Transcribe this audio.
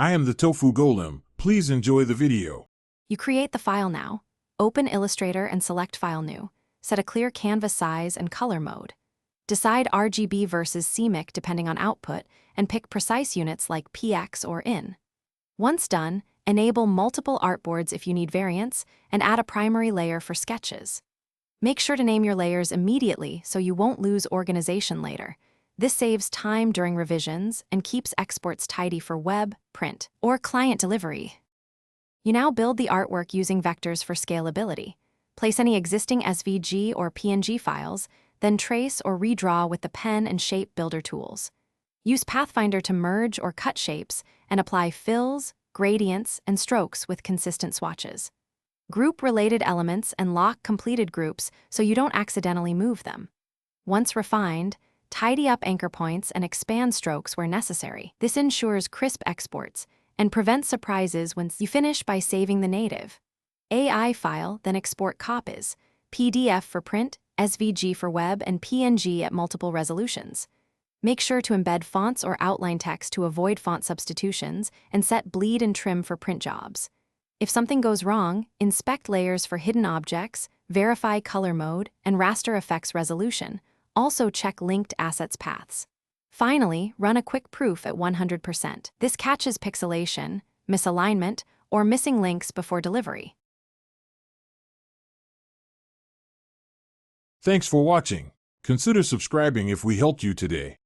I am the Tofu Golem. Please enjoy the video. You create the file now. Open Illustrator and select File New. Set a clear canvas size and color mode. Decide RGB versus CMYK depending on output, and pick precise units like px or in. Once done, enable multiple artboards if you need variants, and add a primary layer for sketches. Make sure to name your layers immediately so you won't lose organization later. This saves time during revisions and keeps exports tidy for web, print, or client delivery. You now build the artwork using vectors for scalability. Place any existing SVG or PNG files, then trace or redraw with the pen and shape builder tools. Use Pathfinder to merge or cut shapes and apply fills, gradients, and strokes with consistent swatches. Group related elements and lock completed groups so you don't accidentally move them. Once refined, tidy up anchor points and expand strokes where necessary. This ensures crisp exports and prevents surprises once you finish by saving the native AI file, then export copies, PDF for print, SVG for web, and PNG at multiple resolutions. Make sure to embed fonts or outline text to avoid font substitutions and set bleed and trim for print jobs. If something goes wrong, inspect layers for hidden objects, verify color mode, and raster effects resolution. Also check linked assets paths. Finally, run a quick proof at 100%. This catches pixelation, misalignment, or missing links before delivery. Thanks for watching. Consider subscribing if we helped you today.